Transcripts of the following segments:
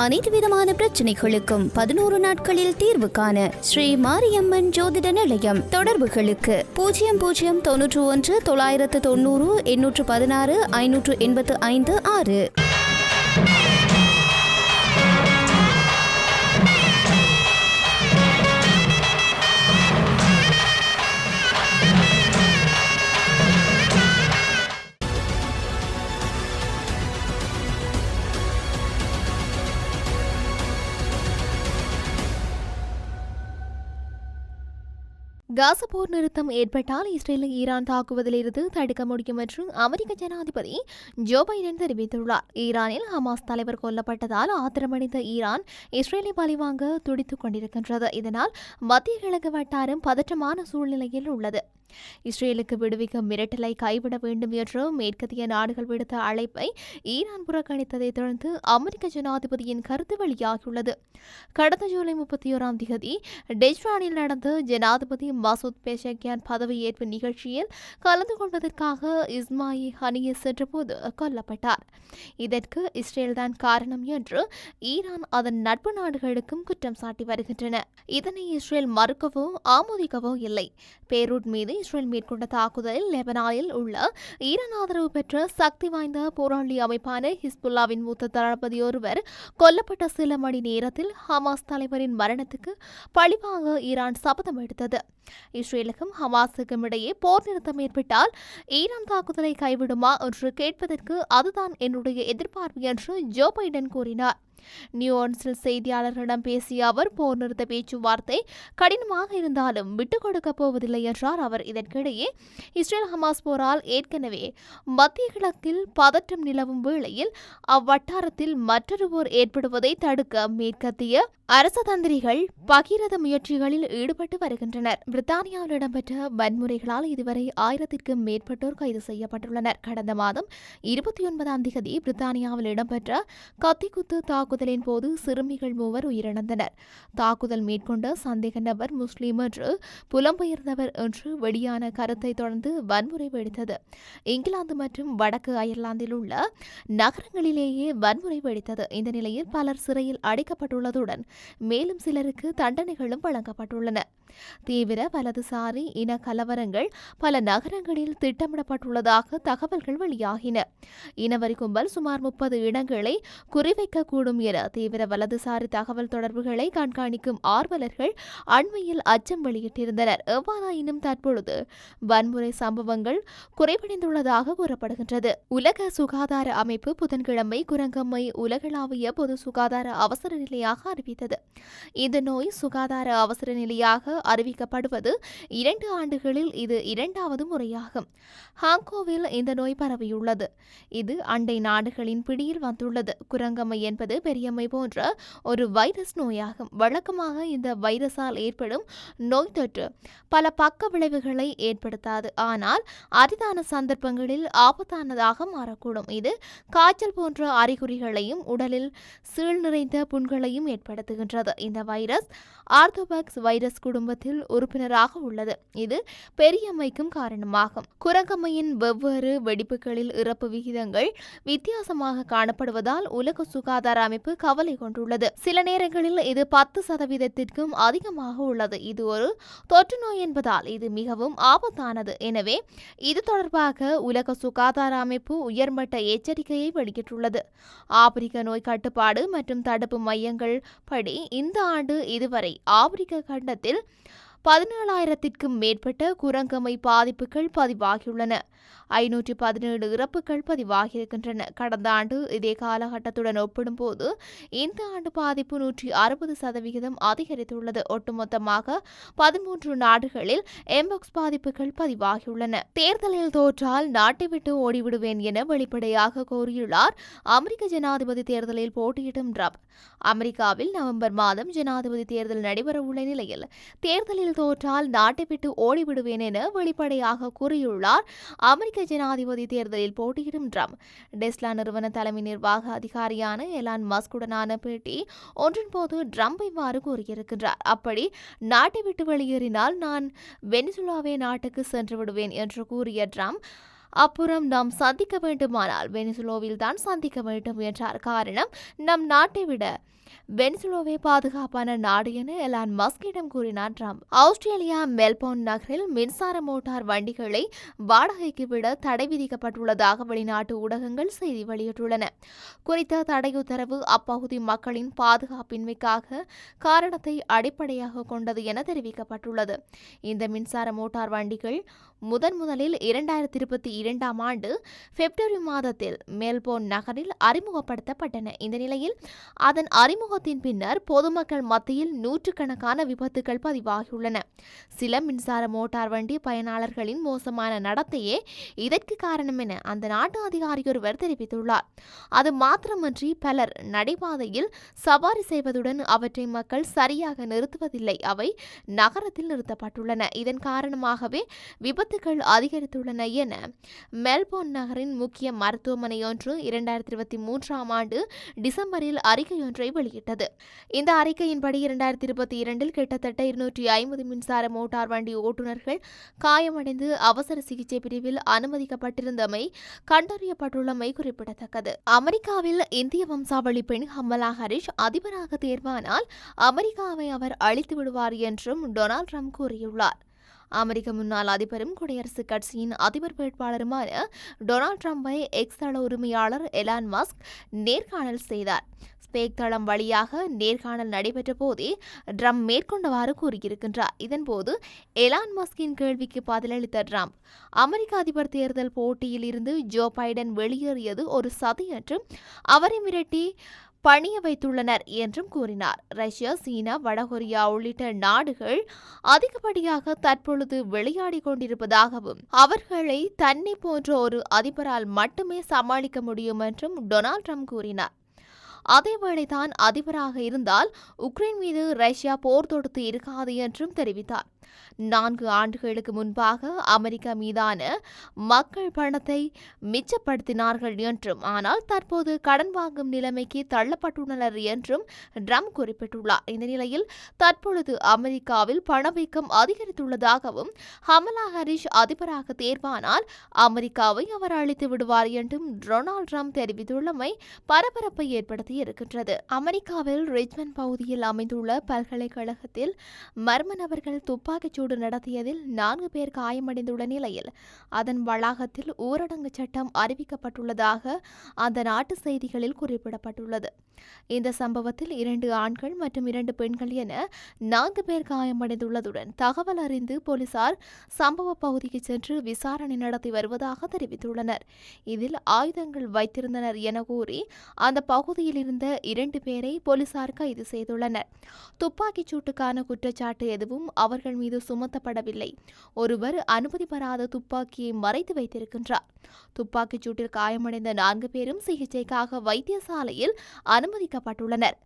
அனைத்து விதமான பிரச்சனைகளுக்கும் 11 நாட்களில் தீர்வு காண ஸ்ரீ மாரியம்மன் ஜோதிட நிலையம். தொடர்புகளுக்கு 0091 990 816 585 6. காசா போர் நிறுத்தம் ஏற்பட்டால் இஸ்ரேலை ஈரான் தாக்குவதிலிருந்து தடுக்க முடியும் என்று அமெரிக்க ஜனாதிபதி ஜோ பைடன் தெரிவித்துள்ளார். ஈரானில் ஹமாஸ் தலைவர் கொல்லப்பட்டதால் ஆத்திரமடைந்த ஈரான் இஸ்ரேலை பழிவாங்க துடித்துக் கொண்டிருக்கின்றது. இதனால் மத்திய கிழக்கு வட்டாரம் பதற்றமான சூழ்நிலையில் உள்ளது. இஸ்ரேலுக்கு விடுவிக்க மிரட்டலை கைவிட வேண்டும் என்று மேற்கத்திய நாடுகள் விடுத்த அழைப்பை ஈரான் புறக்கணித்ததை தொடர்ந்து அமெரிக்க ஜனாதிபதியின் கருத்து வெளியாகியுள்ளது. கடந்த ஜூலை 31 டெஹ்ரானில் நடந்த ஜனாதிபதி மசூத் பெஷக்கியான் பதவியேற்பு நிகழ்ச்சியில் கலந்து கொள்வதற்காக இஸ்மாயில் ஹனியே சென்றபோது கொல்லப்பட்டார். இதற்கு இஸ்ரேல் தான் காரணம் என்று ஈரான் அதன் நட்பு நாடுகளுக்கும் குற்றம் சாட்டி வருகின்றன. இதனை இஸ்ரேல் மறுக்கவோ ஆமோதிக்கவோ இல்லை. பேரூட் மீது இஸ்ரேல் மேற்கொண்ட தாக்குதலில் லெபனானில் உள்ள ஈரான் ஆதரவு பெற்ற சக்தி வாய்ந்த போராளி அமைப்பான ஹிஸ்புல்லாவின் மூத்த தளபதி ஒருவர் கொல்லப்பட்ட சில மணி நேரத்தில் ஹமாஸ் தலைவரின் மரணத்துக்கு பழிவாங்க ஈரான் சபதம் எடுத்தது. இஸ்ரேலுக்கும் ஹமாஸுக்கும் இடையே போர் நிறுத்தம் ஏற்பட்டால் ஈரான் தாக்குதலை கைவிடுமா என்று கேட்பதற்கு அதுதான் என்னுடைய எதிர்பார்ப்பு என்று ஜோ பைடன் கூறினார். நியூயார்க்கில் செய்தியாளர்களிடம் பேசிய அவர், போர் நிறுத்த பேச்சுவார்த்தை கடினமாக இருந்தாலும் விட்டுக் கொடுக்கப் போவதில்லை என்றார். அவர் இதற்கிடையே இஸ்ரேல் ஹமாஸ் போரால் ஏற்கனவே மத்திய கிழக்கில் பதற்றம் நிலவும் வேளையில் அவ்வட்டாரத்தில் மற்றொரு போர் ஏற்படுவதை தடுக்க மேற்கத்திய அரச தந்திரிகள் பகிரத முயற்சிகளில் ஈடுபட்டு வருகின்றனர். பிரித்தானியாவில் இடம்பெற்ற வன்முறைகளால் இதுவரை 1000க்கும் மேற்பட்டோர் கைது செய்யப்பட்டுள்ளனர். கடந்த மாதம் 29 பிரித்தானியாவில் இடம்பெற்ற கத்திக்குத்து தாக்குதலின் போது சிறுமிகள் 3 உயிரிழந்தனர். தாக்குதல் மேற்கொண்ட சந்தேக நபர் முஸ்லீம் என்று புலம்பெயர்ந்தவர் என்று வெளியான கருத்தை தொடர்ந்து வன்முறை வெடித்தது. இங்கிலாந்து மற்றும் வடக்கு அயர்லாந்தில் உள்ள நகரங்களிலேயே வன்முறை வெடித்தது. இந்த நிலையில் பலர் சிறையில் அடைக்கப்பட்டுள்ளதுடன் மேலும் சிலருக்கு தண்டனைகளும் வழங்கப்பட்டுள்ளன. தீவிர வலதுசாரி இன கலவரங்கள் பல நகரங்களில் திட்டமிடப்பட்டுள்ளதாக தகவல்கள் வெளியாகின. இனவரி கும்பல் சுமார் 30 இடங்களை குறிவைக்கக்கூடும் என தீவிர வலதுசாரி தகவல் தொடர்புகளை கண்காணிக்கும் ஆர்வலர்கள் அண்மையில் அச்சம் வெளியிட்டிருந்தனர். எவ்வாறாயினும் தற்பொழுது வன்முறை சம்பவங்கள் குறைவடைந்துள்ளதாக கூறப்படுகின்றது. உலக சுகாதார அமைப்பு புதன்கிழமை குரங்கம்மை உலகளாவிய பொது சுகாதார அவசர நிலையாக அறிவித்தது. இந்த நோய் சுகாதார அவசர நிலையாக அறிவிக்கப்படுவது 2 ஆண்டுகளில் இது 2வது முறையாகும். ஹாங்கோவில் இந்த நோய் பரவியுள்ளது. இது அண்டை நாடுகளின் பிடியில் வந்துள்ளது. குரங்கம்மை என்பது பெரியம்மை போன்ற ஒரு வைரஸ் நோயாகும். வழக்கமாக இந்த வைரஸால் ஏற்படும் நோய் தொற்று பல பக்க விளைவுகளை ஏற்படுத்தாது. ஆனால் அரிதான சந்தர்ப்பங்களில் ஆபத்தானதாக மாறக்கூடும். இது காய்ச்சல் போன்ற அறிகுறிகளையும் உடலில் சீழ் நிறைந்த புண்களையும் ஏற்படுத்துகின்றது. இந்த வைரஸ் ஆர்த்தோபாக்ஸ் வைரஸ் குடும்பத்தில் உறுப்பினராக உள்ளது. இது பெரியம்மைக்கும் காரணமாகும். குரங்கம்மையின் வெவ்வேறு வெடிப்புகளில் இறப்பு விகிதங்கள் வித்தியாசமாக காணப்படுவதால் உலக சுகாதார அமைப்பு கவலை கொண்டுள்ளது. சில நேரங்களில் இது 10%க்கும் அதிகமாக உள்ளது. இது ஒரு தொற்று நோய் என்பதால் இது மிகவும் ஆபத்தானது. எனவே இது தொடர்பாக உலக சுகாதார அமைப்பு உயர்மட்ட எச்சரிக்கையை வெளியிட்டுள்ளது. ஆப்பிரிக்க நோய் கட்டுப்பாடு மற்றும் தடுப்பு மையங்கள் படி இந்த ஆண்டு இதுவரை ஆப்பிரிக்க கண்டத்தில் 17,000க்கும் மேற்பட்ட குரங்கம்மை பாதிப்புகள் பதிவாகியுள்ளன. 517 இறப்புகள் பதிவாகியிருக்கின்றன. கடந்த ஆண்டு இதே காலகட்டத்துடன் ஒப்பிடும்போது இந்த ஆண்டு பாதிப்பு 160% அதிகரித்துள்ளது. ஒட்டுமொத்தமாக 13 நாடுகளில் எம்பாக்ஸ் பாதிப்புகள் பதிவாகியுள்ளன. தேர்தலில் தோற்றால் நாட்டை விட்டு ஓடிவிடுவேன் என வெளிப்படையாக கூறியுள்ளார் அமெரிக்க ஜனாதிபதி தேர்தலில் போட்டியிடும் ட்ரம்ப். அமெரிக்காவில் நவம்பர் மாதம் ஜனாதிபதி தேர்தல் நடைபெறவுள்ள நிலையில் தேர்தலில் தோற்றால் நாட்டை விட்டு ஓடிவிடுவேன் என வெளிப்படையாக கூறியுள்ளார் அமெரிக்க ஜனாதிபதி தேர்தலில் போட்டியிடும் ட்ரம்ப். டெஸ்லா நிறுவன தலைமை நிர்வாக அதிகாரியான எலான் மஸ்குடனான பேட்டி ஒன்றின் போது ட்ரம்ப் இவ்வாறு கூறியிருக்கிறார். அப்படி நாட்டை விட்டு வெளியேறினால் நான் வெனிசுலாவே நாட்டுக்கு சென்று விடுவேன் என்று கூறிய ட்ரம்ப் அப்புறம் நாம் சந்திக்க வேண்டுமானால் வெனிசுலாவில் தான் சந்திக்க வேண்டும் என்றார். காரணம், நம் நாட்டை விட வெனிசுலாவே பாதுகாப்பான நாடு என எலான் மஸ்கிடம் கூறினார் ட்ரம்ப். ஆஸ்திரேலியா மெல்போர்ன் நகரில் மின்சார மோட்டார் வண்டிகளை வாடகைக்கு விட தடை விதிக்கப்பட்டுள்ளதாக வெளிநாட்டு ஊடகங்கள் செய்தி வெளியிட்டுள்ளன. குறித்த தடை உத்தரவு அப்பகுதி மக்களின் பாதுகாப்பின்மைக்காக காரணத்தை அடிப்படையாக கொண்டது என தெரிவிக்கப்பட்டுள்ளது. இந்த மின்சார மோட்டார் வண்டிகள் முதலில் 2022 ஆண்டு பிப்ரவரி மாதத்தில் மெல்போர்ன் நகரில் அறிமுகப்படுத்தப்பட்டன. இந்த நிலையில் அதன் அறிமுகத்தின் பின்னர் பொதுமக்கள் மத்தியில் நூற்றுக்கணக்கான விபத்துகள் பதிவாகியுள்ளன. சில மின்சார மோட்டார் வண்டி பயனாளர்களின் மோசமான நடத்தையே இதற்கு காரணம் என அந்த நாட்டு அதிகாரி ஒருவர் தெரிவித்துள்ளார். அது மாத்திரமன்றி பலர் நடைபாதையில் சவாரி செய்வதுடன் அவற்றை மக்கள் சரியாக நிறுத்துவதில்லை. அவை நகரத்தில் நிறுத்தப்பட்டுள்ளன. இதன் காரணமாகவே விபத்துகள் அதிகரித்துள்ளன என மெல்போர்ன் நகரின் முக்கிய மருத்துவமனை ஒன்று 2023 ஆண்டு டிசம்பரில் அறிக்கையொன்றை வெளியிட்டது. இந்த அறிக்கையின்படி 2022 கிட்டத்தட்ட 250 மின்சார மோட்டார் வண்டி ஓட்டுநர்கள் காயமடைந்து அவசர சிகிச்சை பிரிவில் அனுமதிக்கப்பட்டிருந்தமை கண்டறியப்பட்டுள்ளமை குறிப்பிடத்தக்கது. அமெரிக்காவில் இந்திய வம்சாவளி பெண் கமலா ஹாரிஸ் அதிபராக தேர்வானால் அமெரிக்காவை அவர் அழித்து விடுவார் என்றும் டொனால்ட் ட்ரம்ப் கூறியுள்ளார். அமெரிக்க முன்னாள் அதிபரும் குடியரசுக் கட்சியின் அதிபர் வேட்பாளருமான டொனால்ட் ட்ரம்பை எக்ஸ் தள உரிமையாளர் எலான் மஸ்க் நேர்காணல் செய்தார். ஸ்பேக் தளம் வழியாக நேர்காணல் நடைபெற்ற போதே ட்ரம்ப் மேற்கொண்டவாறு கூறியிருக்கின்றார். இதன்போது எலான் மஸ்கின் கேள்விக்கு பதிலளித்த ட்ரம்ப், அமெரிக்க அதிபர் தேர்தல் போட்டியில் இருந்து ஜோ பைடன் வெளியேறியது ஒரு சதி என்றும் அவரை மிரட்டி பணிய வைத்துள்ளனர் என்றும் கூறினார். ரஷ்யா, சீனா, வடகொரியா உள்ளிட்ட நாடுகள் அதிகப்படியாக தற்பொழுது விளையாடி கொண்டிருப்பதாகவும் அவர்களை தன்னை போன்ற ஒரு அதிபரால் மட்டுமே சமாளிக்க முடியும் என்றும் டொனால்ட் ட்ரம்ப் கூறினார். அதேவேளை தான் அதிபராக இருந்தால் உக்ரைன் மீது ரஷ்யா போர் தொடுத்து இருக்காது என்றும் தெரிவித்தார். 4 ஆண்டுகளுக்கு முன்பாக அமெரிக்கா மீதான மக்கள் பணத்தை மிச்சப்படுத்தினார்கள் என்றும் ஆனால் தற்போது கடன் வாங்கும் நிலைமைக்கு தள்ளப்பட்டுள்ளனர் என்றும் ட்ரம்ப் குறிப்பிட்டுள்ளார். இந்த நிலையில் தற்பொழுது அமெரிக்காவில் பணவீக்கம் அதிகரித்துள்ளதாகவும் கமலா ஹாரிஸ் அதிபராக தேர்வானால் அமெரிக்காவை அவர் அழித்து விடுவார் என்றும் டொனால்ட் ட்ரம்ப் தெரிவித்துள்ளமை பரபரப்பை ஏற்படுத்தியிருக்கின்றது. அமெரிக்காவில் ரிச்மண்ட் பகுதியில் அமைந்துள்ள பல்கலைக்கழகத்தில் மர்ம நபர்கள் துப்பாக்கிச்சூடு நடத்தியதில் 4 பேர் காயமடைந்துள்ள நிலையில் அதன் வளாகத்தில் ஊரடங்கு சட்டம் அறிவிக்கப்பட்டுள்ளதாக அந்த நாட்டு செய்திகளில் குறிப்பிடப்பட்டுள்ளது. இந்த சம்பவத்தில் 2 ஆண்கள் மற்றும் 2 பெண்கள் என 4 பேர் காயமடைந்துள்ளதுடன் தகவல் அறிந்து போலீசார் சம்பவ பகுதிக்கு சென்று விசாரணை நடத்தி வருவதாக தெரிவித்துள்ளனர். இதில் ஆயுதங்கள் வைத்திருந்தனர் என கூறி அந்த பகுதியில் இருந்த 2 பேரை போலீசார் கைது செய்துள்ளனர். துப்பாக்கிச் சூட்டுக்கான குற்றச்சாட்டு எதுவும் அவர்கள் மீது சுமத்தப்படவில்லை. ஒருவர் அனுமதி பெறாத துப்பாக்கியை மறைத்து வைத்திருக்கின்றார். துப்பாக்கிச் சூட்டில் காயமடைந்த 4 பேரும் சிகிச்சைக்காக வைத்தியசாலையில் அனுமதிக்கப்பட்டுள்ளனர்.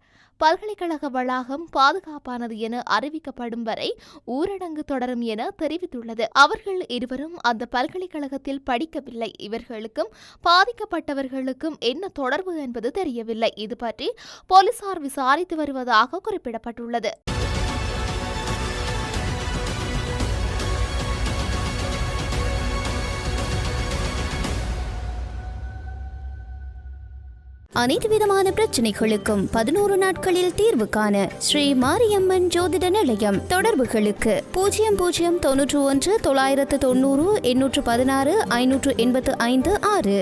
பல்கலைக்கழக வளாகம் பாதுகாப்பானது என அறிவிக்கப்படும் வரை ஊரடங்கு தொடரும் என தெரிவித்துள்ளது. அவர்கள் இருவரும் அந்த பல்கலைக்கழகத்தில் படிக்கவில்லை. இவர்களுக்கும் பாதிக்கப்பட்டவர்களுக்கும் என்ன தொடர்பு என்பது தெரியவில்லை. இது பற்றி போலீசார் விசாரித்து வருவதாக குறிப்பிடப்பட்டுள்ளது. அனைத்து விதமான பிரச்சனைகளுக்கும் 11 நாட்களில் தீர்வு காண ஸ்ரீ மாரியம்மன் ஜோதிட நிலையம். தொடர்புகளுக்கு 0091 990 816 585 6.